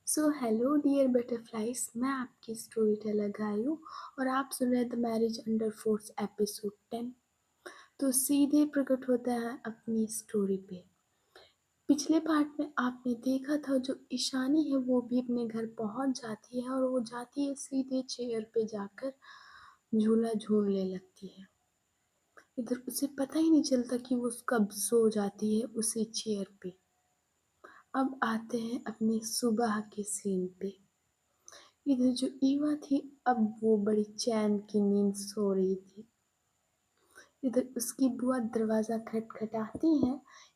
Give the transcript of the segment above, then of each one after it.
So hello dear butterflies, मैं आपकी story teller Gayu और आप सुन रहे the marriage under force episode 10। तो सीधे प्रकट होता है अपनी स्टोरी पे। पिछले पार्ट में आपने देखा था जो ईशानी है वो भी अपने घर पहुंच जाती है और वो जाती है सीधे चेयर पे जाकर झूला झूलने लगती है। इधर उसे पता ही नहीं चलता कि वो कब सो जाती है उसी चेयर पे। अब आते हैं अपनी सुबह के सीन पे। इधर जो ईवा थी अब वो बड़ी चैन की नींद सो रही थी। इधर उसकी बुआ दरवाज़ा खटखटाती है।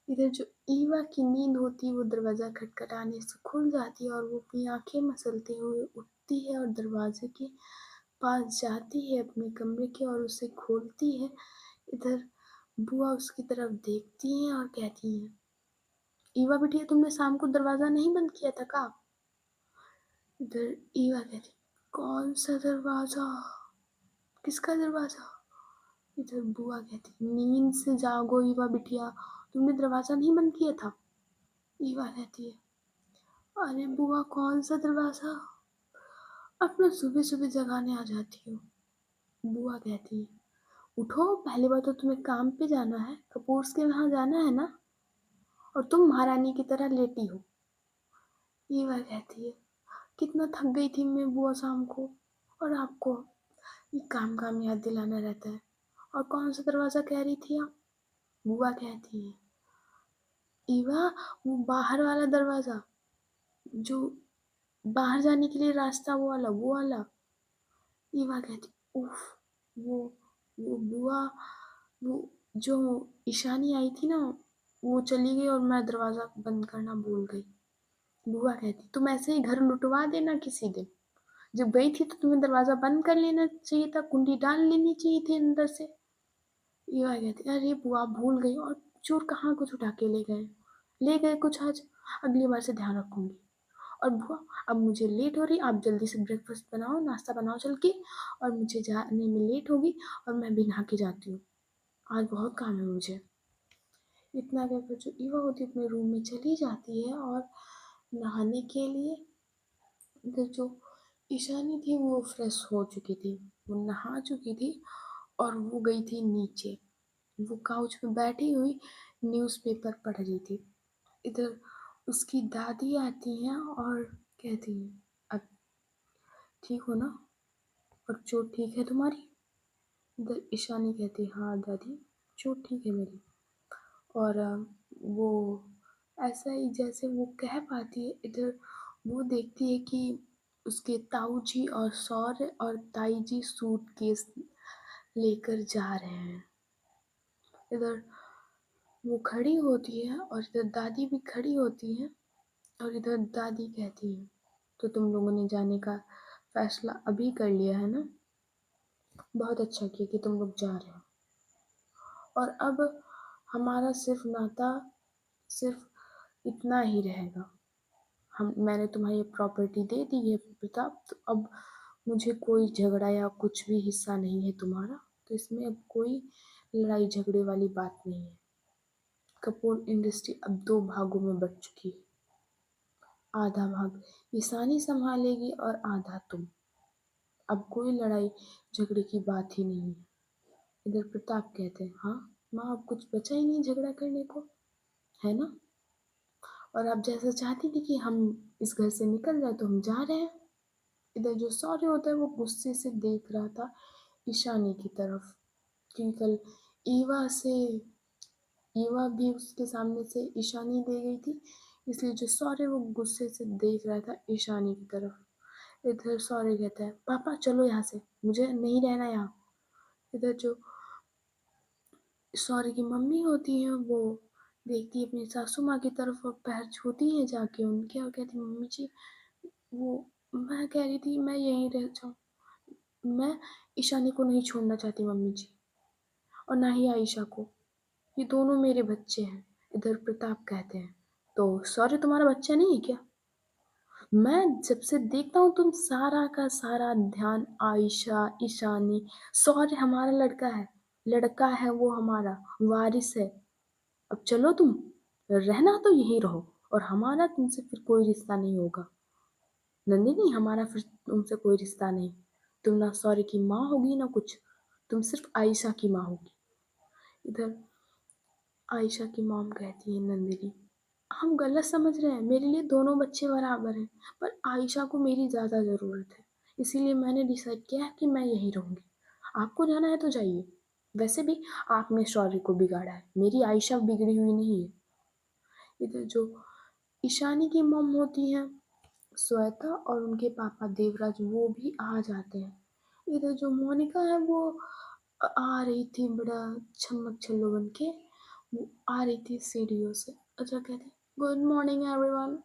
इधर जो ईवा की नींद होती है वो दरवाज़ा खटखटाने से खुल जाती है और वो अपनी आंखें मसलते हुए उठती है और दरवाजे के पास जाती है अपने कमरे के और उसे खोलती है। इधर बुआ उसकी तरफ देखती हैं और कहती हैं, ईवा बिटिया तुमने शाम को दरवाज़ा नहीं बंद किया था का? इधर ईवा कहती, कौन सा दरवाज़ा? किसका दरवाज़ा? इधर बुआ कहती, नींद से जागो ईवा बिटिया, तुमने दरवाज़ा नहीं बंद किया था? ईवा कहती है, अरे बुआ कौन सा दरवाज़ा? अब मैं सुबह सुबह जगाने आ जाती हूँ। बुआ कहती है, उठो, पहली बार तो तुम्हें काम पे जाना है, कपूर्स के वहाँ जाना है ना, और तुम महारानी की तरह लेटी हो। ईवा कहती है, कितना थक गई थी मैं बुआ शाम को, और आपको ये काम याद दिलाना रहता है। और कौन सा दरवाज़ा कह रही थी आप? बुआ कहती है, ईवा वो बाहर वाला दरवाज़ा, जो बाहर जाने के लिए रास्ता वो वाला। ईवा कहती, उफ, वो वो बुआ, वो जो ईशानी आई थी ना, वो चली गई और मैं दरवाज़ा बंद करना भूल गई। बुआ कहती, तुम ऐसे ही घर लुटवा देना किसी दिन। जब गई थी तो तुम्हें दरवाज़ा बंद कर लेना चाहिए था, कुंडी डाल लेनी चाहिए थी अंदर से। ईवा कहती, अरे बुआ भूल गई, और चोर कहाँ कुछ उठा के ले गए कुछ आज, अगली बार से ध्यान रखूंगी। और बुआ अब मुझे लेट हो रही, आप जल्दी से ब्रेकफास्ट बनाओ, नाश्ता बनाओ चल के, और मुझे जाने में लेट होगी और मैं भी नहा के जाती हूँ, आज बहुत काम है मुझे। इतना कहकर जो ईवा होती अपने रूम में चली जाती है और नहाने के लिए। इधर जो ईशानी थी वो फ्रेश हो चुकी थी, वो नहा चुकी थी और वो गई थी नीचे। वो काउच पे बैठी हुई न्यूज़पेपर पढ़ रही थी। इधर उसकी दादी आती हैं और कहती हैं, अब ठीक हो ना, और चोट ठीक है तुम्हारी? इधर ईशानी कहती, हाँ दादी, चोट ठीक है मेरी। और वो ऐसा ही जैसे वो कह पाती है, इधर वो देखती है कि उसके ताऊ जी और सौर्य और ताई जी सूटकेस लेकर जा रहे हैं। इधर वो खड़ी होती है और इधर दादी भी खड़ी होती है और इधर दादी कहती है, तो तुम लोगों ने जाने का फैसला अभी कर लिया है ना? बहुत अच्छा किया कि तुम लोग जा रहे हो, और अब हमारा सिर्फ नाता सिर्फ इतना ही रहेगा। मैंने तुम्हारी प्रॉपर्टी दे दी है प्रताप, तो अब मुझे कोई झगड़ा या कुछ भी हिस्सा नहीं है तुम्हारा, तो इसमें अब कोई लड़ाई झगड़े वाली बात नहीं है। कपूर इंडस्ट्री अब दो भागों में बट चुकी है, आधा भाग ईशानी संभालेगी और आधा तुम। अब कोई लड़ाई झगड़े की बात ही नहीं है। इधर प्रताप कहते हैं, हाँ माँ, अब कुछ बचा ही नहीं झगड़ा करने को, है ना? और अब जैसा चाहती थी कि हम इस घर से निकल जाए तो हम जा रहे हैं। इधर जो सौर्य होता है वो गुस्से से देख रहा था ईशानी की तरफ, क्योंकि कल ईवा से ईवा भी उसके सामने से ईशानी दे गई थी, इसलिए जो सौर्य वो गुस्से से देख रहा था ईशानी की तरफ। इधर सौर्य कहता है, पापा चलो यहाँ से, मुझे नहीं रहना यहाँ। इधर जो सौर्य की मम्मी होती है वो देखती है अपनी सासू माँ की तरफ और पैर छूती है जाके उनके और कहती, मम्मी जी, वो मैं कह रही थी मैं यहीं रह जाऊँ, मैं ईशानी को नहीं छोड़ना चाहती मम्मी जी, और ना ही आयशा को, ये दोनों मेरे बच्चे हैं। इधर प्रताप कहते हैं, तो सॉरी तुम्हारा बच्चा नहीं है क्या? मैं जब से देखता हूँ तुम सारा का सारा ध्यान आयशा, ईशानी, सौर्य हमारा लड़का है वो हमारा वारिस है। अब चलो तुम, रहना तो यहीं रहो और हमारा तुमसे फिर कोई रिश्ता नहीं होगा। नंदिनी, हमारा फिर तुमसे कोई रिश्ता नहीं। तुम ना सौर्य की माँ होगी ना कुछ, तुम सिर्फ आयशा की माँ होगी। इधर आयशा की मॉम कहती है, नंदिनी हम गलत समझ रहे हैं, मेरे लिए दोनों बच्चे बराबर हैं, पर आयशा को मेरी ज़्यादा ज़रूरत है, इसीलिए मैंने डिसाइड किया है कि मैं यहीं रहूँगी। आपको जाना है तो जाइए, वैसे भी आपने शौर्य को बिगाड़ा है, मेरी आयशा बिगड़ी हुई नहीं है। इधर जो ईशानी की मॉम होती हैं श्वेता, और उनके पापा देवराज, वो भी आ जाते हैं। इधर जो मोनिका है वो आ रही थी बड़ा छमक छल्लो बन के, वो आ रही थी सीढ़ियों से। अच्छा कहती, गुड मॉर्निंग एवरीवन,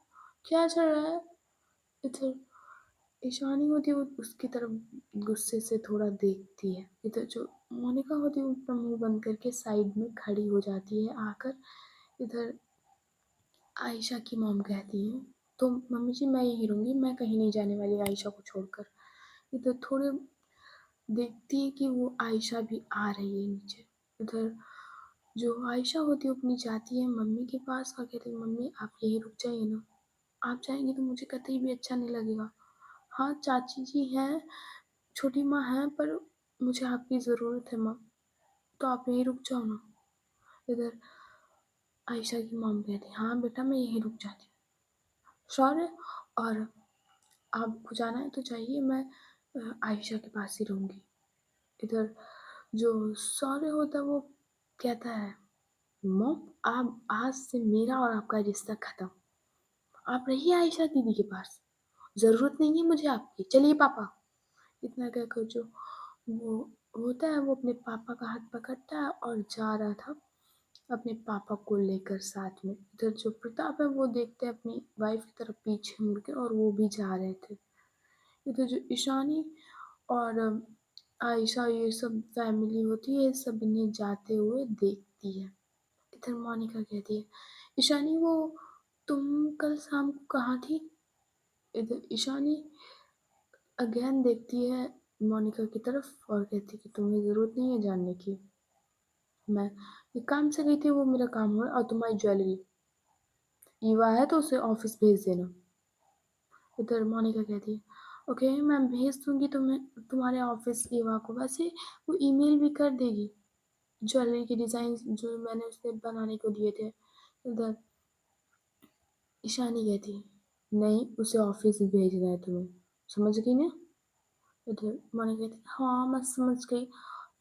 क्या चल रहा है? इधर ईशानी होती है वो उसकी तरफ गुस्से से थोड़ा देखती है। इधर जो मोनिका होती है वो अपना मुंह बंद करके साइड में खड़ी हो जाती है आकर। इधर आयशा की मॉम कहती है, तो मम्मी जी मैं यहीं रहूँगी, मैं कहीं नहीं जाने वाली आयशा को छोड़कर। इधर थोड़े देखती है कि वो आयशा भी आ रही है नीचे। इधर जो आयशा होती है अपनी जाती है मम्मी के पास और कहती है, मम्मी आप यहीं रुक जाइए ना, आप जाएंगी तो मुझे कतई भी अच्छा नहीं लगेगा। हाँ चाची जी हैं, छोटी माँ हैं, पर मुझे आपकी ज़रूरत है माँ, तो आप यहीं रुक जाओ ना। इधर आयशा की मॉम कहती है, हाँ बेटा मैं यहीं रुक जाती हूँ शौर्य, और आपको जाना है तो जाइए, मैं आयशा के पास ही रहूँगी। इधर जो शौर्य होता है वो कहता है, मॉम आप आज से मेरा और आपका रिश्ता खत्म, आप रहिए आयशा दीदी के पास, ज़रूरत नहीं है मुझे आपकी, चलिए पापा। इतना कहकर जो वो होता है वो अपने पापा का हाथ पकड़ता है और जा रहा था अपने पापा को लेकर साथ में। इधर जो प्रताप है वो देखते हैं अपनी वाइफ की तरफ पीछे मुड़ के, और वो भी जा रहे थे। इधर जो ईशानी और आयशा ये सब फैमिली होती है, सब इन्हें जाते हुए देखती है। इधर मोनिका कहती है, ईशानी वो तुम कल शाम को कहाँ थी? इधर ईशानी अगेन देखती है मोनिका की तरफ और कहती है कि तुम्हें ज़रूरत नहीं है जानने की, मैं एक काम से गई थी, वो मेरा काम हुआ। और तुम्हारी ज्वेलरी ईवा है तो उसे ऑफिस भेज देना। इधर मोनिका कहती है, ओके मैं भेज दूंगी तुम्हें तुम्हारे ऑफिस ईवा को, वैसे वो ईमेल भी कर देगी ज्वेलरी के डिज़ाइन जो मैंने उसे बनाने को दिए थे। इधर ईशानी कहती है, नहीं उसे ऑफिस भेजना है तुम्हें, समझ गई ना? इधर मोनिका कहती है, हाँ मैं समझ गई,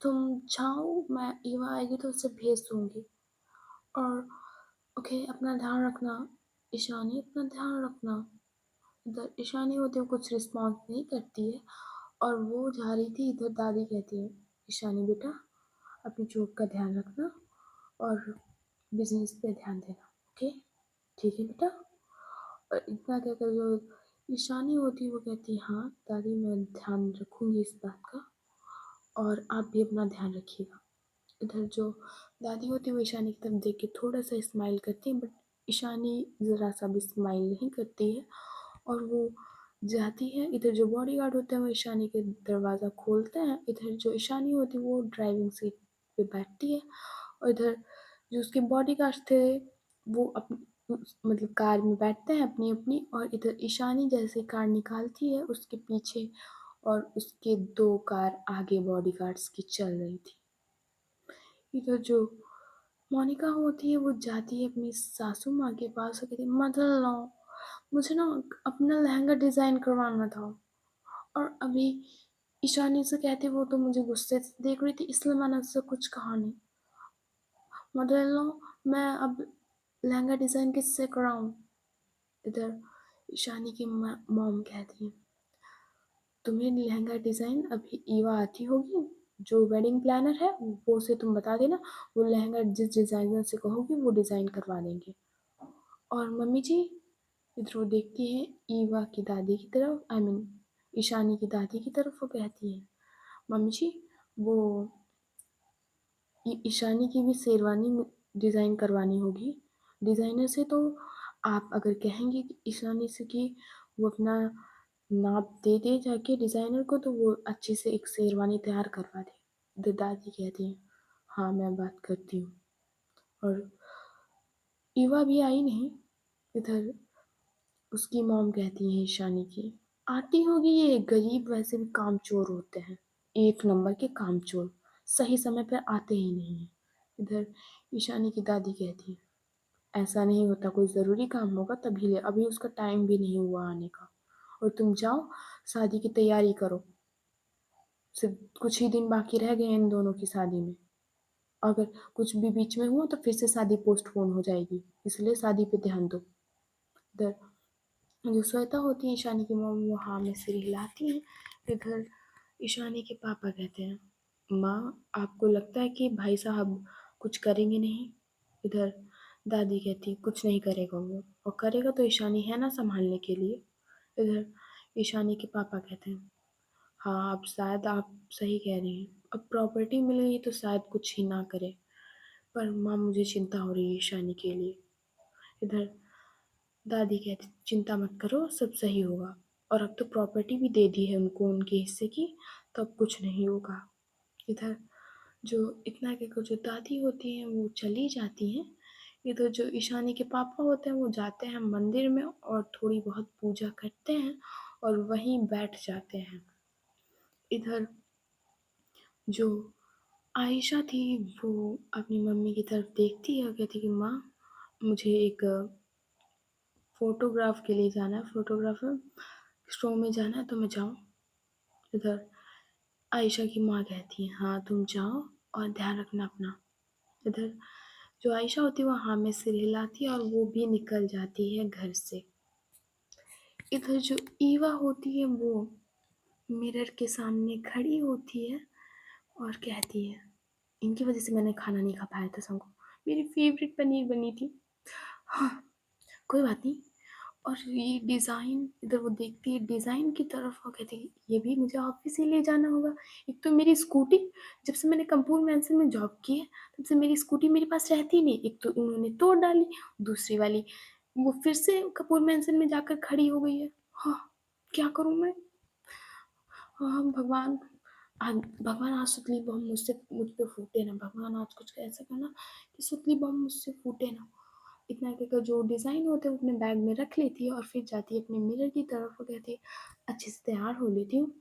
तुम जाओ, मैं ईवा आएगी तो उसे भेज दूंगी। और ओके अपना ध्यान रखना ईशानी, अपना ध्यान रखना। इधर ईशानी होती है वो कुछ रिस्पॉन्स नहीं करती है और वो जा रही थी। इधर दादी कहती है, ईशानी बेटा अपनी जॉब का ध्यान रखना और बिजनेस पे ध्यान देना, ओके ठीक है बेटा। और इतना कहकर जो ईशानी होती है वो कहती है, हाँ दादी मैं ध्यान रखूँगी इस बात का, और आप भी अपना ध्यान रखिएगा। इधर जो दादी होती है वो ईशानी की तरफ देख के थोड़ा सा स्माइल करती है, बट ईशानी ज़रा सा भी स्माइल नहीं करती है और वो जाती है। इधर जो बॉडीगार्ड होते हैं वो ईशानी के दरवाज़ा खोलते हैं। इधर जो ईशानी होती है वो ड्राइविंग सीट पे बैठती है और इधर जो उसके बॉडीगार्ड थे वो मतलब कार में बैठते हैं अपनी अपनी, और इधर ईशानी जैसे कार निकालती है उसके पीछे और उसके 2 कार आगे बॉडीगार्ड्स की चल रही थी। इधर जो मोनिका होती है वो जाती है अपनी सासू माँ के पास और कहती है, मदर लो मुझे ना अपना लहंगा डिज़ाइन करवाना था। और अभी ईशानी से कहती वो तो मुझे गुस्से से देख रही थी इसलिए मैंने उससे कुछ कहा नहीं। मदर लो मैं अब लहंगा डिज़ाइन किससे कराऊँ? इधर ईशानी की मॉम कहती है, तुम्हें लहंगा डिज़ाइन अभी ईवा आती होगी जो वेडिंग प्लानर है, वो उसे तुम बता देना, वो लहंगा जिस डिज़ाइनर से कहोगी वो डिज़ाइन करवा देंगे। और मम्मी जी इधर वो देखती है ईवा की दादी की तरफ, आई मीन ईशानी की दादी की तरफ, वो कहती है, मम्मी जी वो ईशानी की भी शेरवानी डिज़ाइन करवानी होगी डिज़ाइनर से, तो आप अगर कहेंगे कि ईशानी से कि वो अपना नाप दे दे जाके डिज़ाइनर को तो वो अच्छे से एक शेरवानी तैयार करवा दे। इधर दादी कहती हैं, हाँ मैं बात करती हूँ। और ईवा भी आई नहीं। इधर उसकी मॉम कहती है ईशानी की, आती होगी ये गरीब वैसे भी कामचोर होते हैं, एक नंबर के कामचोर, सही समय पर आते ही नहीं हैं। इधर ईशानी की दादी कहती है ऐसा नहीं होता, कोई ज़रूरी काम होगा तभी ले, अभी उसका टाइम भी नहीं हुआ आने का। और तुम जाओ शादी की तैयारी करो, सिर्फ कुछ ही दिन बाकी रह गए इन दोनों की शादी में। अगर कुछ भी बीच में हुआ तो फिर से शादी पोस्टपोन हो जाएगी, इसलिए शादी पे ध्यान दो। इधर जो श्वेता होती है ईशानी की मम्मी, वो हाँ में सिर हिलाती हैं। इधर ईशानी के पापा कहते हैं माँ आपको लगता है कि भाई साहब कुछ करेंगे नहीं? इधर दादी कहती कुछ नहीं करेगा वो, और करेगा तो ईशानी है ना संभालने के लिए। इधर ईशानी के पापा कहते हैं हाँ अब शायद आप सही कह रही हैं, अब प्रॉपर्टी मिल गई तो शायद कुछ ही ना करे, पर माँ मुझे चिंता हो रही है ईशानी के लिए। इधर दादी कहती चिंता मत करो सब सही होगा, और अब तो प्रॉपर्टी भी दे दी है उनको उनके हिस्से की, तो अब कुछ नहीं होगा। इधर जो इतना कहकर जो दादी होती हैं वो चली जाती हैं। इधर जो ईशानी के पापा होते हैं वो जाते हैं मंदिर में और थोड़ी बहुत पूजा करते हैं और वहीं बैठ जाते हैं। इधर जो आयशा थी वो अपनी मम्मी की तरफ देखती है और कहती कि माँ मुझे एक फ़ोटोग्राफ के लिए जाना है, फ़ोटोग्राफ़र शो में जाना है तो मैं जाऊँ? इधर आयशा की माँ कहती है हाँ तुम जाओ और ध्यान रखना अपना। इधर जो आयशा होती है वो हाँ में सिर हिलाती है और वो भी निकल जाती है घर से। इधर जो ईवा होती है वो मिरर के सामने खड़ी होती है और कहती है इनकी वजह से मैंने खाना नहीं खा पाया था सबको, मेरी फेवरेट पनीर बनी थी। हाँ कोई बात नहीं। और ये डिज़ाइन, इधर वो देखती है डिज़ाइन की तरफ और कहती है ये भी मुझे ऑफिस ही ले जाना होगा। एक तो मेरी स्कूटी, जब से मैंने कंपूर मैंसन में जॉब की है तब से मेरी स्कूटी मेरे पास रहती नहीं, एक तो उन्होंने तोड़ डाली, दूसरी वाली वो फिर से कपूर मैंसन में जाकर खड़ी हो गई है। हाँ क्या करूँ मैं? हाँ भगवान, भगवान आज सुतली बम मुझसे मुझ पे फूटे ना, भगवान आज कुछ ऐसा करना कि सुतली बम मुझसे फूटे ना। इतना कहकर जो डिज़ाइन होते हैं अपने बैग में रख लेती है और फिर जाती है अपने मिरर की तरफ और कहती है अच्छे से तैयार हो लेती हूँ,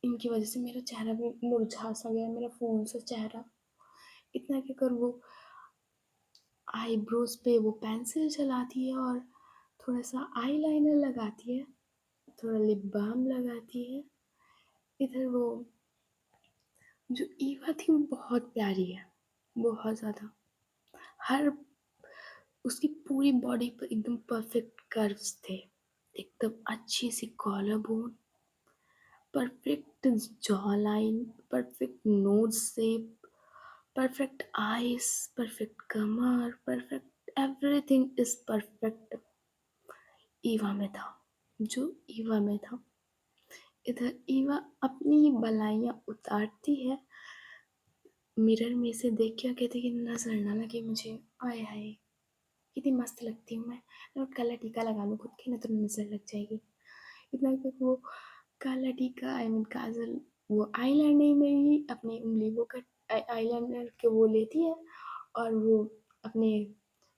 इनकी वजह से मेरा चेहरा भी मुरझा सा गया, मेरा फूल सा चेहरा। इतना कहकर वो आईब्रोज पे वो पेंसिल चलाती है और थोड़ा सा आई लाइनर लगाती है, थोड़ा लिप बाम लगाती है। इधर वो जो ईवा थी वो बहुत प्यारी है, बहुत ज़्यादा। हर उसकी पूरी बॉडी पर एकदम परफेक्ट कर्व्स थे, एकदम अच्छी सी collar bone, perfect jaw line, perfect nose shape, perfect eyes, perfect कमर, perfect everything is perfect Eva में था, जो ईवा में था। इधर ईवा अपनी बलाइयाँ उतारती है, मिरर में से देख के कहती कि नजर ना लगे मुझे, आय हाय कितनी मस्त लगती हूँ मैं काला टीका लगा लूँ खुद की ना तो नजर लग जाएगी। इतना तक वो काला टीका आई मीन काजल, वो आईलाइनर में ही अपनी उंगली वो कट आईलाइनर के वो लेती है और वो अपने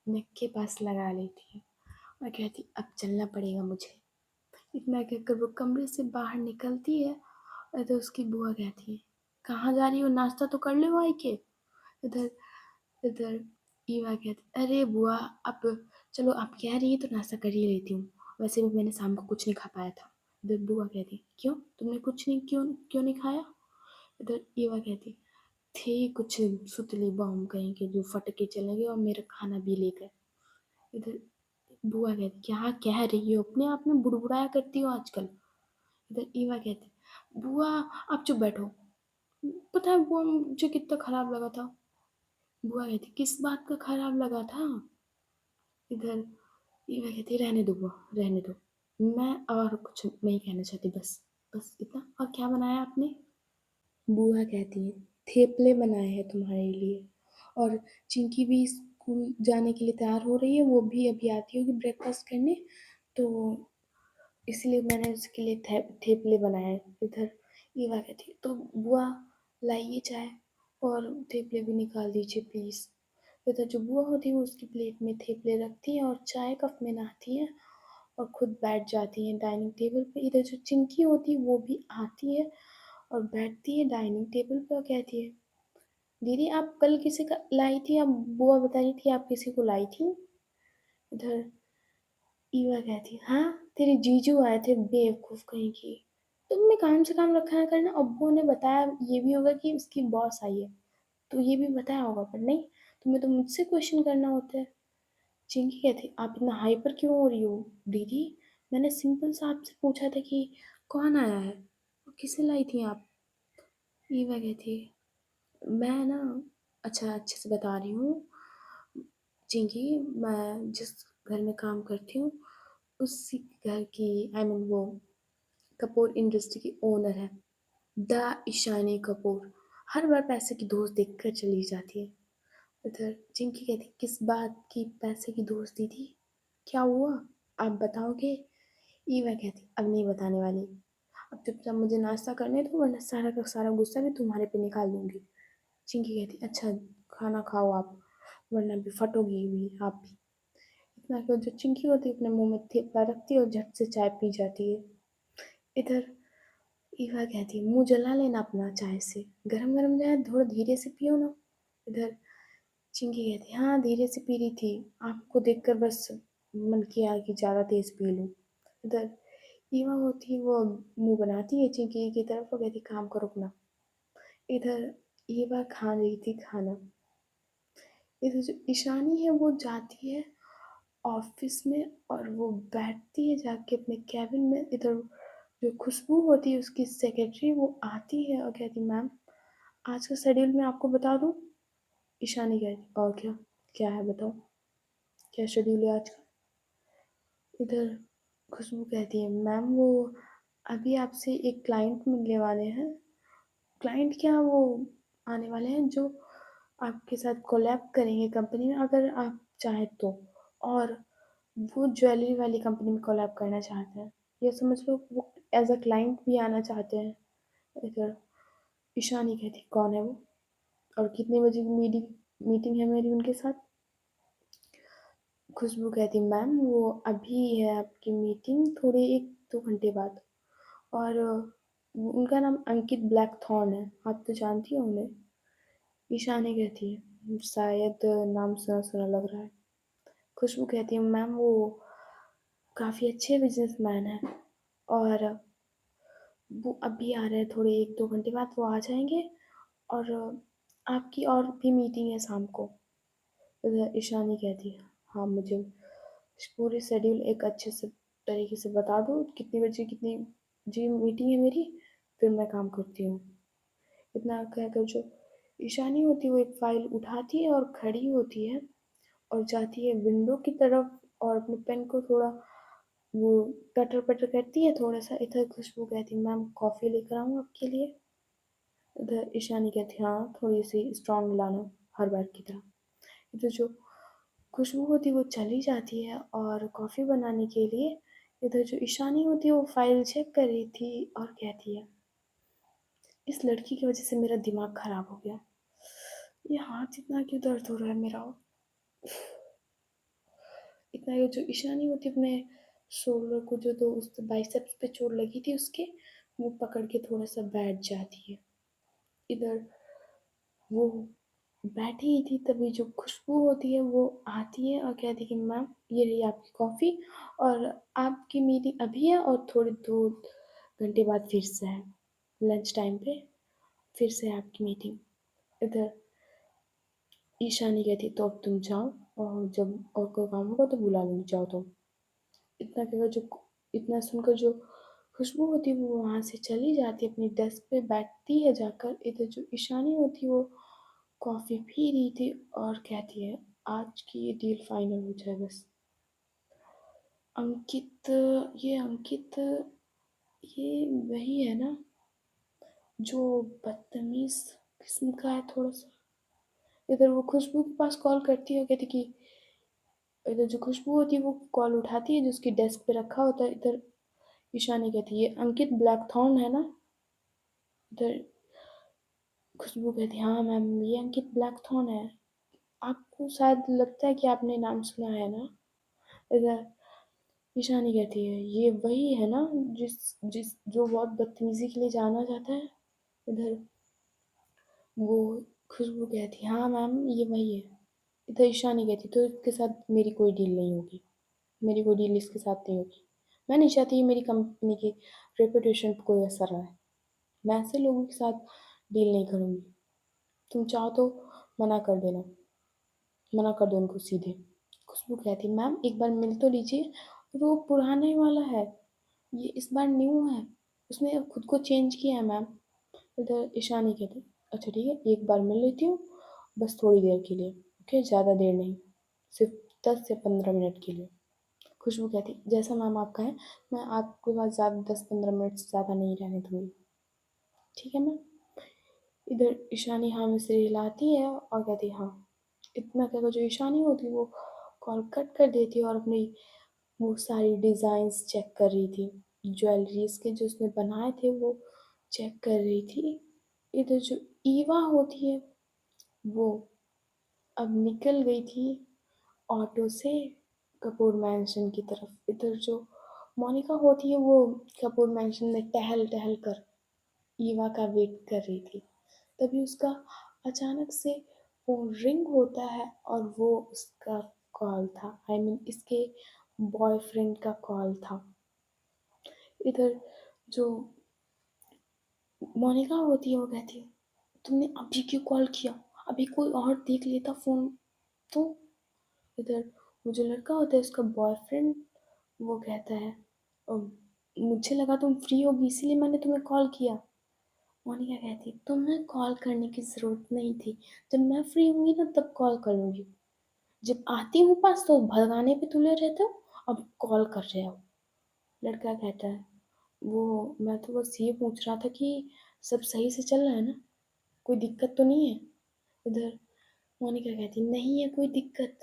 नेक के पास लगा लेती है और कहती अब चलना पड़ेगा मुझे। इतना कहकर वो कमरे से बाहर निकलती है और तो उसकी बुआ कहती है कहाँ जा रही हो, नाश्ता तो कर लो आई के। इधर इधर ईवा कहती अरे बुआ अब चलो आप कह रही है तो नाश्ता कर ही लेती हूँ, वैसे भी मैंने शाम को कुछ नहीं खा पाया था। इधर बुआ कहती क्यों तुमने कुछ नहीं क्यों क्यों नहीं खाया? इधर ईवा कहती थे कुछ सुतली बम कहीं के जो फट के चले गए और मेरा खाना भी ले गए। इधर बुआ कहती क्या कह रही हो, अपने आप में बुड़बुड़ाया करती हो आजकल। इधर ईवा कहती बुआ आप चुप बैठो, पता है बुआ मुझे कितना खराब लगा था। बुआ कहती किस बात का खराब लगा था? इधर ईवा कहती रहने दो बुआ रहने दो, मैं और कुछ नहीं कहना चाहती, बस बस इतना। और क्या बनाया आपने? बुआ कहती है थेपले बनाए हैं तुम्हारे लिए, और चिंकी भी स्कूल जाने के लिए तैयार हो रही है, वो भी अभी आती होगी ब्रेकफास्ट करने, तो इसलिए मैंने उसके लिए थेपले बनाए हैं। इधर ईवा कहती है तो बुआ लाइए चाय और थेपले भी निकाल दीजिए प्लीज़। इधर जो बुआ होती है वो उसकी प्लेट में थेपले रखती है और चाय कप में नहाती है और खुद बैठ जाती हैं डाइनिंग टेबल पे। इधर जो चिंकी होती है वो भी आती है और बैठती है डाइनिंग टेबल पे और कहती है, दीदी आप कल किसी का लाई थी, आप बुआ बता रही थी आप किसी को लाई थी। इधर ईवा कहती है, हाँ तेरे जीजू आए थे बेवकूफ कहीं की। तुमने काम से काम रखा है करना। अब्बू ने बताया ये भी होगा कि उसकी बॉस आई है, तो ये भी बताया होगा, पर नहीं, तुम्हें तो मुझसे क्वेश्चन करना होता है। चिंकी कहती, आप इतना हाइपर क्यों हो रही हो दीदी, मैंने सिंपल सा आपसे पूछा था कि कौन आया है और किसे लाई थी आप। ईवा कहती है, मैं ना, अच्छा अच्छे से बता रही हूँ चिंकी, मैं जिस घर में काम करती हूँ उसी घर की, आई मीन वो कपूर इंडस्ट्री की ओनर है, द ईशानी कपूर। हर बार पैसे की धोस देखकर चली जाती है। उधर चिंकी कहती, किस बात की पैसे की दोस्ती थी, क्या हुआ, आप बताओगे। ईवा कहती, अब नहीं बताने वाली, अब चुपचाप मुझे नाश्ता करने दो वरना सारा का सारा गुस्सा भी तुम्हारे पे निकाल दूंगी। चिंकी कहती, अच्छा खाना खाओ आप, वरना भी फटोगी भी आप भी। इतना कि जो चिंकी होती है अपने मुंह में थेपला रखती है और झट से चाय पी जाती है। इधर ईवा कहती है, मुंह जला लेना अपना चाय से, गरम गरम चाय थोड़ा धीरे से पियो ना। इधर चिंकी कहती, हाँ धीरे से पी रही थी, आपको देखकर बस मन किया कि ज़्यादा तेज पी लूँ। इधर ईवा होती है वो मुंह बनाती है चिंकी की तरफ और कहती, काम करो अपना। इधर ईवा खा रही थी खाना। इधर जो ईशानी है वो जाती है ऑफिस में और वो बैठती है जाके अपने कैबिन में। इधर जो खुशबू होती है उसकी सेक्रेटरी वो आती है और कहती, मैम आज का शेड्यूल मैं आपको बता दूं। ईशानी कहती, और क्या, क्या है बताओ, क्या शेड्यूल है आज का। इधर खुशबू कहती है, मैम वो अभी आपसे एक क्लाइंट मिलने वाले हैं। क्लाइंट क्या, वो आने वाले हैं जो आपके साथ कोलैब करेंगे कंपनी में अगर आप चाहें तो। और वो ज्वेलरी वाली कंपनी में कोलैब करना चाहते हैं, ये समझ लो वो एज अ क्लाइंट भी आना चाहते हैं। इधर ईशानी कहती, कौन है वो और कितने बजे की मीटिंग मीटिंग है मेरी उनके साथ। खुशबू कहती, मैम वो अभी है आपकी मीटिंग थोड़े 1-2 घंटे बाद। और उनका नाम अंकित ब्लैकथॉर्न है, आप तो जानती हो उन्हें। ईशानी कहती है, शायद नाम सुना सुना लग रहा है। खुशबू कहती है, मैम वो काफ़ी अच्छे बिजनेसमैन हैं और वो अभी आ रहे हैं, थोड़े 1-2 घंटे बाद वो आ जाएंगे। और आपकी और भी मीटिंग है शाम को। इधर ईशानी कहती है, हाँ मुझे पूरे शेड्यूल एक अच्छे से तरीके से बता दो, कितनी बजे कितनी जी मीटिंग है मेरी, फिर मैं काम करती हूँ। इतना कहकर जो ईशानी होती है वो एक फाइल उठाती है और खड़ी होती है और जाती है विंडो की तरफ और अपने पेन को थोड़ा वो कटर पटर करती है थोड़ा सा। इधर खुशबू कहती है, मैम कॉफ़ी लेकर आऊँ आपके लिए। इधर ईशानी कहती है, हाँ थोड़ी सी स्ट्रांग लाना, हर बार की तरह। इधर जो खुशबू होती है वो चली जाती है और कॉफ़ी बनाने के लिए। इधर जो ईशानी होती है वो फाइल चेक कर रही थी और कहती है, इस लड़की की वजह से मेरा दिमाग खराब हो गया, ये हाथ इतना क्यों दर्द हो रहा है मेरा। इतना ये जो ईशानी होती है अपने शोल्डर को जो तो उस बाइसेप्स पे चोट लगी थी उसके, वो पकड़ के थोड़ा सा बैठ जाती है। इधर वो बैठी ही थी तभी जो खुशबू होती है वो आती है और कहती है कि मैम ये रही आपकी कॉफ़ी और आपकी मीटिंग अभी है और थोड़े 2 घंटे बाद फिर से है, लंच टाइम पे फिर से है आपकी मीटिंग। इधर ईशानी कहती तो अब तुम जाओ और जब और कोई काम होगा तो बुला लूँगी, जाओ तुम। इतना कहकर जो इतना सुनकर जो खुशबू होती है वो वहाँ से चली जाती है, अपनी डेस्क पे बैठती है जाकर। इधर जो ईशानी होती है वो कॉफ़ी पी रही थी और कहती है, आज की ये डील फाइनल हो जाए बस। अंकित, ये अंकित ये वही है ना जो बदतमीज किस्म का है थोड़ा सा। इधर वो खुशबू के पास कॉल करती है, कहती कि इधर जो खुशबू होती है वो कॉल उठाती है जो उसकी डेस्क पे रखा होता है। इधर ईशानी कहती है, ये अंकित ब्लैकथॉर्न है ना। इधर खुशबू कहती है, हाँ मैम ये अंकित ब्लैकथॉर्न है, आपको शायद लगता है कि आपने नाम सुना है ना। इधर ईशानी कहती है, ये वही है ना जिस जिस जो बहुत बदतमीजी के लिए जाना जाता है। इधर वो खुशबू कहती है, हाँ मैम ये वही है। इधर ईशानी कहती, तो इसके साथ मेरी कोई डील नहीं होगी, मेरी कोई डील इसके साथ नहीं होगी। मैं नहीं चाहती मेरी कंपनी की रेपुटेशन पर कोई असर आए। मैं ऐसे लोगों के साथ डील नहीं करूँगी। तुम चाहो तो मना कर देना, मना कर दो उनको सीधे। खुशबू कहती, मैम एक बार मिल तो लीजिए, और वो पुराना ही वाला है, ये इस बार न्यू है, उसने खुद को चेंज किया है मैम। इधर ईशानी कहती, अच्छा ठीक है एक बार मिल लेती हूँ, बस थोड़ी देर के लिए, ओके ज़्यादा देर नहीं, सिर्फ 10 से 15 मिनट के लिए। खुशबू कहती, जैसा मैम आपका है, मैं आपके पास ज़्यादा 10-15 मिनट से ज़्यादा नहीं रहने दूँगी, ठीक है मैम। इधर ईशानी हाँ में सिर हिलाती है और कहती हाँ। इतना कहकर जो ईशानी होती वो कॉल कट कर देती और अपनी वो सारी डिज़ाइंस चेक कर रही थी, ज्वेलरीज के जो उसने बनाए थे वो चेक कर रही थी। इधर जो ईवा होती है वो अब निकल गई थी ऑटो से कपूर मैंशन की तरफ। इधर जो मोनिका होती है वो कपूर मैंशन में टहल टहल कर ईवा का वेट कर रही थी। तभी उसका अचानक से फ़ोन रिंग होता है और वो उसका कॉल था, आई मीन इसके बॉयफ्रेंड का कॉल था। इधर जो मोनिका होती है वो कहती है, तुमने अभी क्यों कॉल किया, अभी कोई और देख लेता फ़ोन तो। इधर वो जो लड़का होता है उसका बॉयफ्रेंड वो कहता है, "अम, मुझे लगा तुम फ्री होगी इसीलिए मैंने तुम्हें कॉल किया।" मोनिका कहती है, तुम्हें कॉल करने की ज़रूरत नहीं थी, जब मैं फ्री होंगी ना तब कॉल कर लूँगी, जब आती हूँ पास तो भगाने पे तुले रहते हो, अब कॉल कर रहे हो। लड़का कहता है, वो मैं तो बस ये पूछ रहा था कि सब सही से चल रहा है ना, कोई दिक्कत तो नहीं है। इधर मोनिका कहती, नहीं है कोई दिक्कत,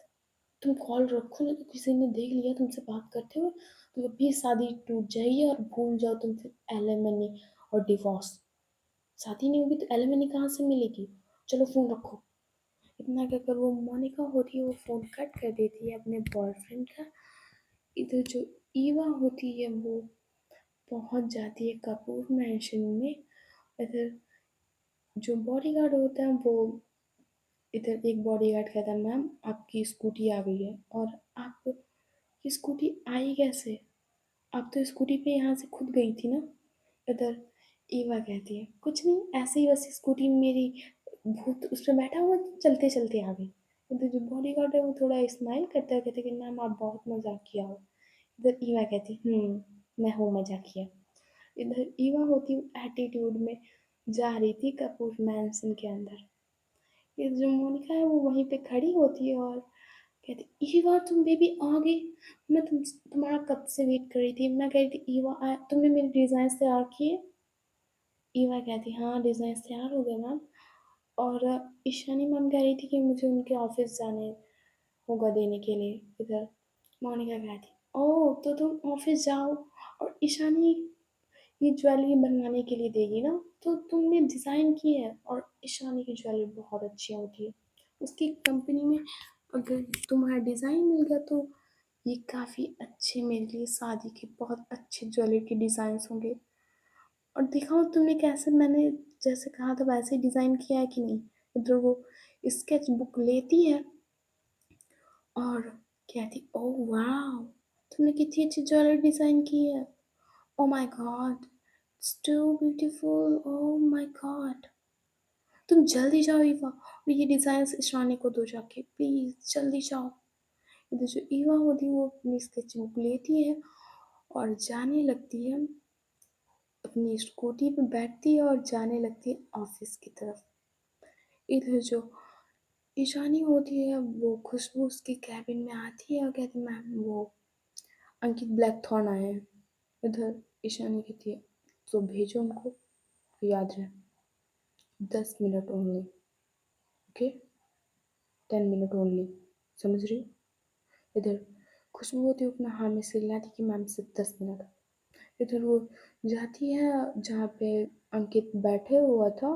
तुम कॉल रखो ना तो किसी ने देख लिया तुमसे बात करते हुए तो अभी शादी टूट जाएगी और भूल जाओ तुम फिर एलिमनी और डिवोर्स। शादी नहीं होगी तो एलिमनी कहाँ से मिलेगी, चलो फ़ोन रखो। इतना कहकर वो मोनिका होती है वो फ़ोन कट कर देती है अपने बॉयफ्रेंड का। इधर जो ईवा होती है वो पहुंच जाती है कपूर मैंशन में। इधर जो बॉडीगार्ड होता है वो, इधर एक बॉडीगार्ड कहता है, मैम आपकी स्कूटी आ गई है। और आप, ये स्कूटी आई कैसे, आप तो स्कूटी पे यहाँ से खुद गई थी ना। इधर ईवा कहती है, कुछ नहीं ऐसे ही बस स्कूटी मेरी भूत उस पर बैठा हुआ चलते चलते आ गई। इधर जो बॉडीगार्ड है वो थोड़ा स्माइल करता है, कहते कि मैम आप बहुत मजाक किया हो। इधर ईवा कहती, मैं हूँ मजाकिया। इधर ईवा होती एटीट्यूड में जा रही थी कपूर मैंसन के अंदर। ये जो मोनिका है वो वहीं पे खड़ी होती है और कहती, ईवा तुम बेबी आ गई, मैं तुम्हारा कब से वेट कर रही थी। मैं कह रही थी ईवा तुमने मेरी डिज़ाइन तैयार किए। ईवा कहती, हाँ डिज़ाइन तैयार हो गए मैम। और ईशानी मैम कह रही थी कि मुझे उनके ऑफिस जाने होगा देने के लिए। इधर मोनिका कहती, ओह तो तुम ऑफिस जाओ, और ईशानी ये ज्वेलरी बनवाने के लिए देगी ना, तो तुमने डिज़ाइन की है। और ईशानी की ज्वेलरी बहुत अच्छी होती है, उसकी कंपनी में अगर तुम्हारा डिज़ाइन मिल गया तो ये काफ़ी अच्छे मेरे लिए शादी के बहुत अच्छे ज्वेलरी के डिज़ाइंस होंगे। और दिखाओ तुमने कैसे, मैंने जैसे कहा था वैसे ही डिज़ाइन किया है कि नहीं। इधर वो स्केच बुक लेती है और कहती, ओह वाह तुमने कितनी अच्छी ज्वेलरी डिज़ाइन की है, oh my god it's too beautiful, oh my god. तुम जल्दी जाओ ईवा और ये डिज़ाइन ईशानी को दो जाके, प्लीज़ जल्दी जाओ। इधर जो ईवा होती है वो अपनी स्केच बुक लेती है और जाने लगती है, अपनी स्कूटी पे बैठती है और जाने लगती है ऑफिस की तरफ। इधर जो ईशानी होती है वो खुशबू उसके कैबिन में आती है और कहती है, मैम वो अंकित ब्लैकथॉर्न आए हैं। इधर ईशानी कहती है, तो भेजो उनको, याद रहे 10 minute only, okay 10 minute only, समझ रही हो। इधर खुशबू होती है अपना हाँ में सिर हिलाती कि मैम सिर्फ 10 मिनट। इधर वो जाती है जहाँ पे अंकित बैठे हुआ था,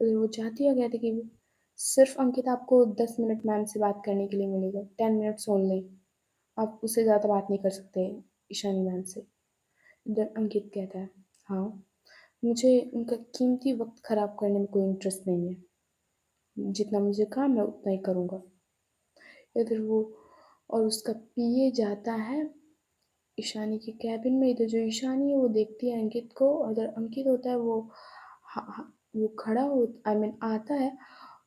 उधर वो जाती है, कहती कि सिर्फ अंकित आपको 10 मिनट मैम से बात करने के लिए मिलेगा, 10 मिनट्स ओनली, आप उससे ज़्यादा बात नहीं कर सकते। ईशानी मैम से। इधर अंकित कहता है, हाँ, मुझे उनका कीमती वक्त खराब करने में कोई इंटरेस्ट नहीं है। जितना मुझे काम है उतना ही करूँगा। इधर वो और उसका पीए जाता है ईशानी के कैबिन में। इधर जो ईशानी है वो देखती है अंकित को, और इधर अंकित होता है वो खड़ा हो आई मीन आता है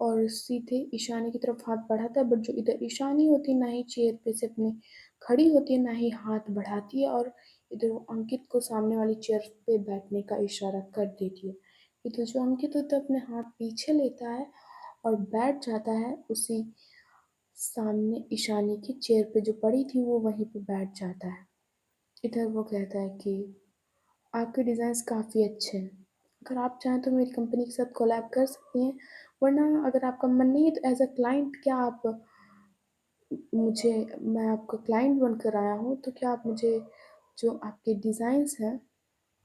और सीधे ईशानी की तरफ हाथ बढ़ाता है। बट जो इधर ईशानी होती है ना ही चेयर पे से अपने खड़ी होती है ना ही हाथ बढ़ाती है, और इधर वो अंकित को सामने वाली चेयर पे बैठने का इशारा कर देती है। इधर जो अंकित होता है अपने हाथ पीछे लेता है और बैठ जाता है उसी सामने ईशानी की चेयर पे जो पड़ी थी, वो वहीं पे बैठ जाता है। इधर वो कहता है कि आपके डिज़ाइंस काफ़ी अच्छे हैं, अगर आप चाहें तो मेरी कंपनी के साथ कोलैब कर सकती हैं, वरना अगर आपका मन नहीं है तो एज अ क्लाइंट क्या आप मुझे मैं आपका क्लाइंट बनकर आया हूँ, तो क्या आप मुझे जो आपके डिज़ाइंस हैं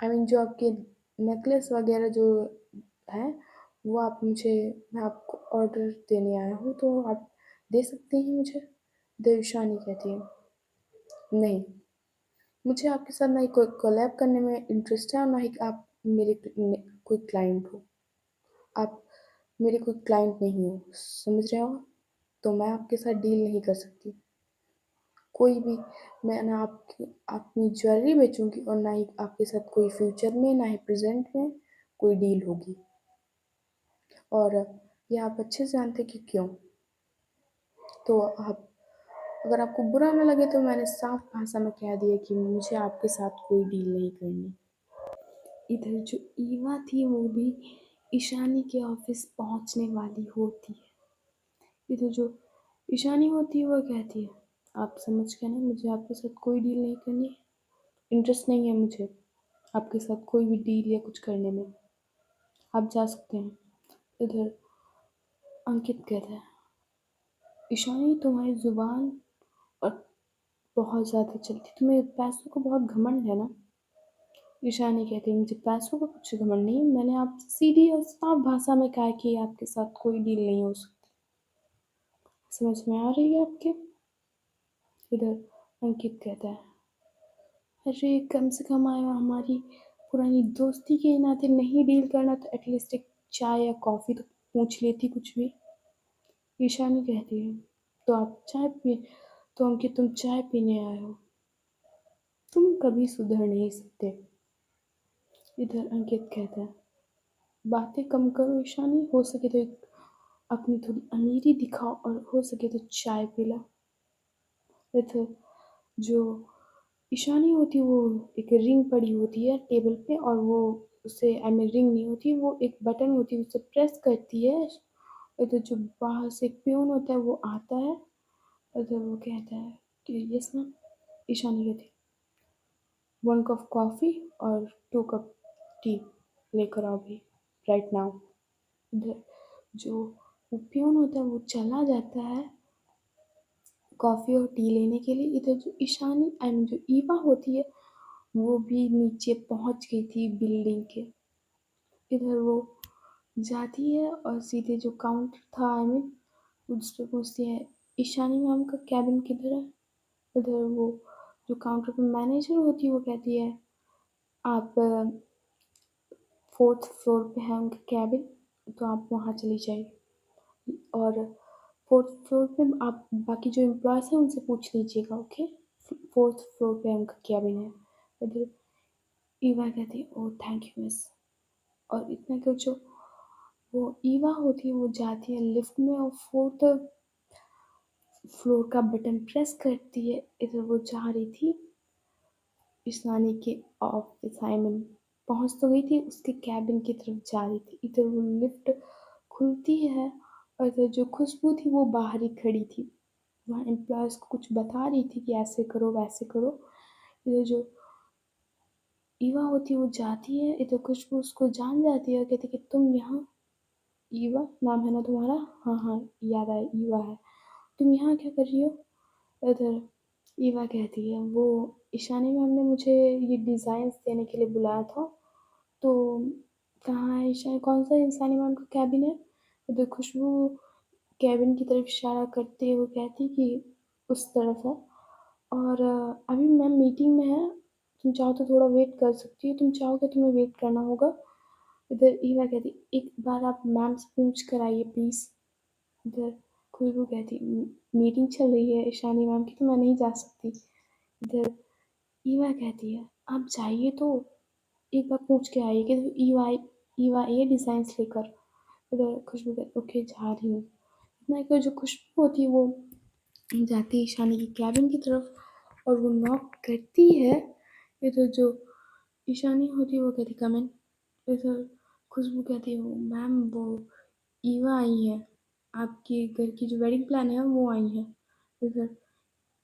आई मीन जो आपके नेकलेस वगैरह जो है वो आप मुझे मैं आपको ऑर्डर देने आया हूँ, तो आप दे सकते हैं मुझे। देवशानी कहती है, नहीं, मुझे आपके साथ ना ही कोई कोलैब करने में इंटरेस्ट है और ना ही आप मेरे कोई क्लाइंट हो। आप मेरे कोई क्लाइंट नहीं हो, समझ रहे हो? तो मैं आपके साथ डील नहीं कर सकती। कोई भी मैं ना आपकी अपनी ज्वेलरी बेचूंगी और ना ही आपके साथ कोई फ्यूचर में ना ही प्रेजेंट में कोई डील होगी। और ये आप अच्छे से जानते कि क्यों। तो आप अगर आपको बुरा ना लगे तो मैंने साफ भाषा में कह दिया कि मुझे आपके साथ कोई डील नहीं करनी। इधर जो ईवा थी वो भी ईशानी के ऑफिस पहुंचने वाली होती है। इधर जो ईशानी होती है वो कहती है, आप समझ गए ना, मुझे आपके साथ कोई डील नहीं करनी, इंटरेस्ट नहीं है मुझे आपके साथ कोई भी डील या कुछ करने में, आप जा सकते हैं। इधर अंकित कहता है, ईशानी तुम्हारी जुबान और बहुत ज़्यादा चलती, तुम्हें पैसों का बहुत घमंड है ना। ईशानी कहती है, मुझे पैसों का कुछ घमंड नहीं, मैंने आपसे सीधी और साफ भाषा में कहा कि आपके साथ कोई डील नहीं हो सकती। समझ में आ रही है आपके? इधर अंकित कहता है, अरे कम से कम आया हमारी पुरानी दोस्ती के नाते नहीं डील करना तो एटलीस्ट एक चाय या कॉफ़ी तो पूछ लेती कुछ भी। ईशानी कहती है, तो आप चाय पी तो अंकित तुम चाय पीने आए हो, तुम कभी सुधर नहीं सकते। इधर अंकित कहता है, बातें कम करो ईशानी, हो सके तो एक अपनी थोड़ी अमीरी दिखाओ और हो सके तो चाय पिला। इधर जो ईशानी होती है वो एक रिंग पड़ी होती है टेबल पे, और वो उसे आई मीन रिंग नहीं होती, वो एक बटन होती है, उसे प्रेस करती है। इधर जो बाहर से एक पियोन होता है वो आता है। इधर वो कहता है कि यस मैम। ईशानी कहती है, 1 कप कॉफ़ी और 2 कप टी लेकर आओ भी राइट नाउ। इधर जो वो पियोन होता है वो चला जाता है कॉफ़ी और टी लेने के लिए। इधर जो ईशानी एंड जो ईवा होती है वो भी नीचे पहुंच गई थी बिल्डिंग के। इधर वो जाती है और सीधे जो काउंटर था आई मीन उस पे पूछती है, ईशानी मैम का कैबिन किधर है। उधर वो जो काउंटर पे मैनेजर होती है वो कहती है, आप 4th फ्लोर पे है उनका कैबिन, तो आप वहाँ चली जाइए, और 4th फ्लोर पे आप बाकी जो एम्प्लॉयज़ हैं उनसे पूछ लीजिएगा, ओके। 4th फ्लोर पे उनका कैबिन है। इधर ईवा कहती है, ओह थैंक यू मिस। और इतना कि जो वो ईवा होती है वो जाती है लिफ्ट में और 4th फ्लोर का बटन प्रेस करती है। इधर वो जा रही थी ईशानी के ऑफिस आई मीन पहुंच तो गई थी, उसके कैबिन की तरफ जा रही थी। इधर वो लिफ्ट खुलती है और इधर जो खुशबू थी वो बाहर ही खड़ी थी, वहाँ एम्प्लॉयज़ को कुछ बता रही थी कि ऐसे करो वैसे करो। इधर जो ईवा होती है वो जाती है, इधर खुशबू उसको जान जाती है और कहती है कि तुम यहाँ, ईवा नाम है ना तुम्हारा? हाँ हाँ याद आया, ईवा है। तुम यहाँ क्या कर रही हो? इधर ईवा कहती है, वो ईशानी मैम ने मुझे ये डिज़ाइंस देने के लिए बुलाया था, तो कहाँ है ईशा, कौन सा ईशानी मैम का कैबिन है? इधर खुशबू कैबिन की तरफ इशारा करते हुए कहती कि उस तरफ है, और अभी मैम मीटिंग में है, तुम चाहो तो थोड़ा वेट कर सकती हो, तुम चाहोगे तुम्हें वेट करना होगा। इधर ईवा कहती, एक बार आप मैम से पूछ कर आइए प्लीज़। इधर खुशबू कहती, मीटिंग चल रही है ईशानी मैम की, तो मैं नहीं जा सकती। इधर ईवा कहती है, आप जाइए तो एक बार पूछ के आइए कि ईवा ईवा ये डिज़ाइंस लेकर। इधर खुशबू कहती, ओके जा रही हूँ। इतना एक जो खुशबू होती है वो जाती है ईशानी की कैबिन की तरफ और वो नॉक करती है। इधर जो ईशानी होती है वो कहती, कम इन। इधर खुशबू कहती है, मैम वो ईवा आई है, आपके घर की जो वेडिंग प्लान है वो आई है। इधर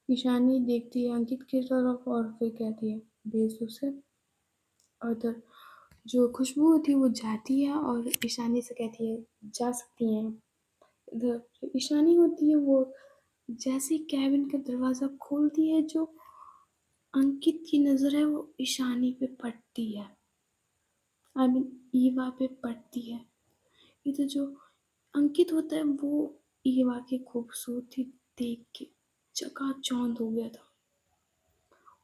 ईशानी देखती है अंकित की तरफ और फिर कहती है, भेज दो उसे। और इधर जो खुशबू होती है वो जाती है और ईशानी से कहती है, जा सकती हैं। इधर जो ईशानी होती है वो जैसे ही कैबिन का दरवाज़ा खोलती है, जो अंकित की नज़र है वो ईशानी पे पड़ती है, आई मीन ईवा पे पड़ती है। इधर जो अंकित होता है वो ईवा की खूबसूरती देख के चकाचौंध हो गया था।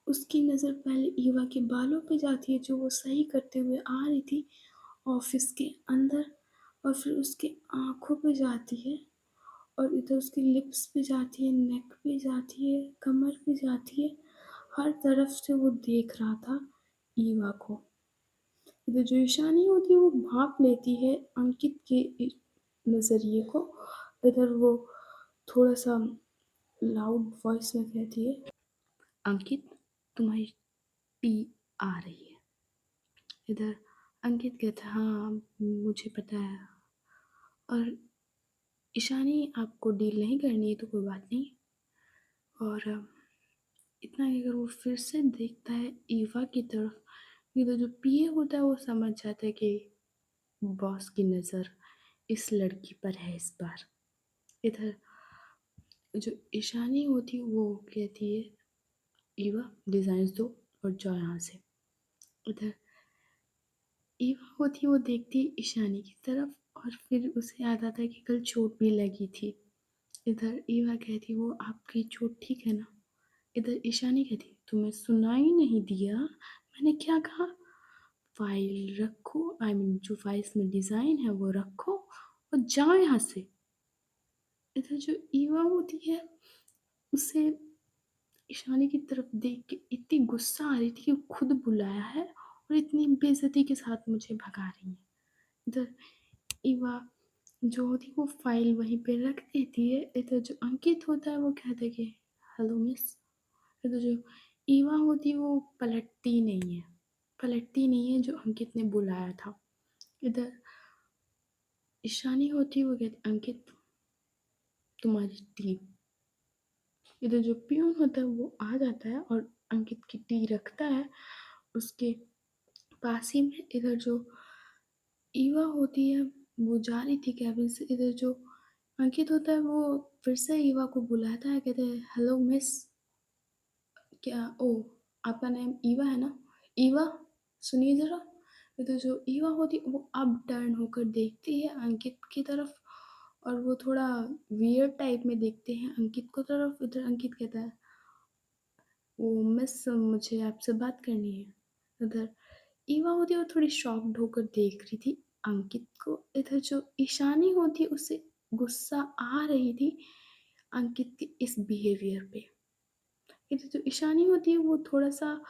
उसकी नज़र पहले ईवा के बालों पे जाती है जो वो सही करते हुए आ रही थी ऑफिस के अंदर, और फिर उसके आँखों पे जाती है, और इधर उसकी लिप्स पे जाती है, नेक पे जाती है, कमर पे जाती है। हर तरफ से वो देख रहा था ईवा को। इधर जो ईशानी होती है वो भांप लेती है अंकित के नज़रिए को। इधर वो थोड़ा सा लाउड वॉइस में कहती है, अंकित तुम्हारी टी आ रही है। इधर अंकित कहता है, हाँ मुझे पता है, और ईशानी आपको डील नहीं करनी है तो कोई बात नहीं। और इतना कहकर वो फिर से देखता है ईवा की तरफ। इधर जो पीए होता है वो समझ जाता है कि बॉस की नज़र इस लड़की पर है इस बार। इधर जो ईशानी होती है वो कहती है, ईवा डिज़ाइंस दो और जाओ यहाँ से। इधर ईवा होती है वो देखती है ईशानी की तरफ और फिर उसे याद आता है कि कल चोट भी लगी थी। इधर ईवा कहती, वो आपकी चोट ठीक है ना? इधर ईशानी कहती, तुम्हें सुनाई नहीं दिया मैंने क्या कहा? फाइल रखो, आई मीन जो फाइल्स में डिज़ाइन है वो रखो और जाओ यहाँ से। इधर जो ईवा होती है उसे ईशानी की तरफ देख के इतनी गुस्सा आ रही थी कि खुद बुलाया है और इतनी बेइज्जती के साथ मुझे भगा रही है। इधर ईवा जो होती वो फाइल वहीं पे रख देती है। इधर जो अंकित होता है वो कहता है कि हेलो मिस। इधर जो ईवा होती वो पलटती नहीं है जो अंकित ने बुलाया था। इधर ईशानी होती वो कहती, अंकित तुम्हारी टी। इधर जो पियून होता है वो आ जाता है और अंकित की टी रखता है उसके पास ही में। इधर जो ईवा होती है वो जा रही थी कैबिन से। इधर जो अंकित होता है वो फिर से ईवा को बुलाता है, कहते हैं हेलो मिस। क्या ओ आपका नाम ईवा है ना? ईवा सुनिए ज़रा। इधर जो ईवा होती है वो अब टर्न होकर देखती है अंकित की तरफ और वो थोड़ा वियर्ड टाइप में देखते हैं अंकित को तरफ। इधर अंकित कहता है, वो मिस मुझे आपसे बात करनी है। इधर ईवा होती है वो थोड़ी शॉक्ड होकर देख रही थी अंकित को। इधर जो ईशानी होती है उसे गुस्सा आ रही थी अंकित के इस बिहेवियर पे। इधर जो ईशानी होती है वो थोड़ा सा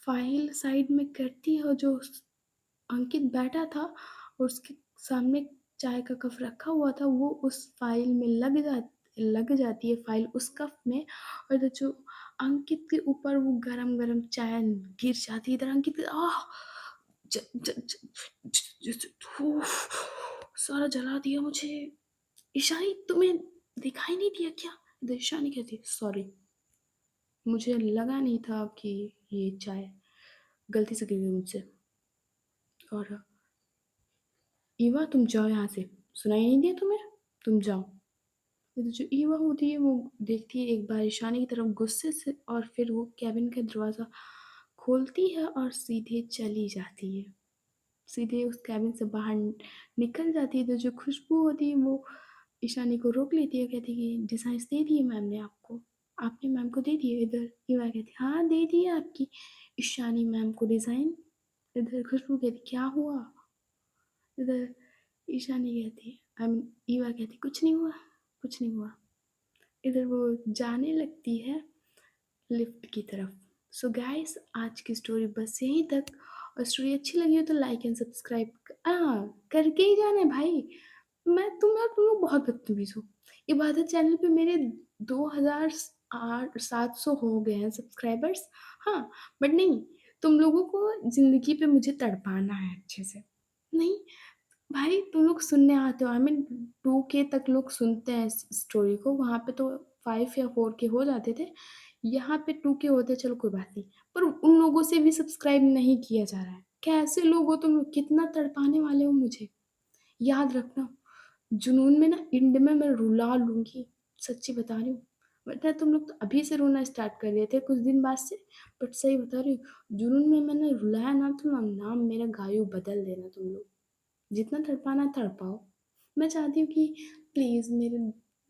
फाइल साइड में करती है और जो अंकित बैठा था और उसके सामने चाय का कप रखा हुआ था वो उस फाइल में लग जाती है फाइल उस कप में। और इधर जो अंकित के ऊपर वो गरम गरम चाय गिर जाती है। इधर अंकित आह ज, ज, ज, ज, ज, ज, उफ, सारा जला दिया मुझे। ईशानी तुम्हें दिखाई नहीं दिया क्या? इधर ईशानी कहती है, सॉरी मुझे लगा नहीं था कि ये चाय गलती से गिर गई मुझसे। और ईवा तुम जाओ यहाँ से, सुनाई नहीं दिया तुम्हें? तुम जाओ। तो जो ईवा होती है वो देखती है एक बार ईशानी की तरफ गुस्से से और फिर वो कैबिन का दरवाज़ा खोलती है और सीधे चली जाती है। सीधे उस कैबिन से बाहर निकल जाती है। तो जो खुशबू होती है वो ईशानी को रोक लेती है, कहती है कि डिज़ाइंस दे दिए मैम ने आपको, आपने मैम को दे दिए इधर? ईवा कहती हाँ दे दिए आपकी ईशानी मैम को डिज़ाइन। इधर खुशबू कहती क्या हुआ? इधर ईशानी कहती ईवा कहती कुछ नहीं हुआ, कुछ नहीं हुआ। इधर वो जाने लगती है लिफ्ट की तरफ। सो गाइस आज की स्टोरी बस यहीं तक। और स्टोरी अच्छी लगी हो तो लाइक एंड सब्सक्राइब करके ही जाना है भाई। तुम लोग बहुत बदतमीज हो। इबादत चैनल पे मेरे 2700 हो गए हैं सब्सक्राइबर्स। हाँ बट नहीं, तुम लोगों को जिंदगी पे मुझे तड़पाना है अच्छे से। नहीं भाई, तुम लोग सुनने आते हो, आई मीन 2K तक लोग सुनते हैं इस स्टोरी को। वहां पे तो 5 या 4K हो जाते थे, यहाँ पे 2K होते, चलो कोई बात नहीं। पर उन लोगों से भी सब्सक्राइब नहीं किया जा रहा है। कैसे लोग हो तुम लोग? कितना तड़पाने वाले हो मुझे? याद रखना, जुनून में ना इंड में मैं रुला लूंगी। सच्ची बता रही हूँ। वरना तुम लोग तो अभी से रोना स्टार्ट कर दिए थे कुछ दिन बाद से। बट सही बता रही हूँ, जुनून में मैंने रुलाया ना तो नाम मेरा गायू बदल देना तुम लोग। जितना तड़पाना तड़पाओ। मैं चाहती हूँ कि प्लीज़ मेरे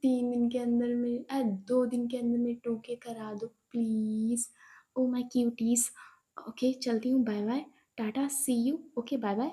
3 दिन के अंदर में 2 दिन के अंदर में 2K करा दो please. Oh my cuties. Okay चलती हूँ, bye bye, tata see you, okay bye bye.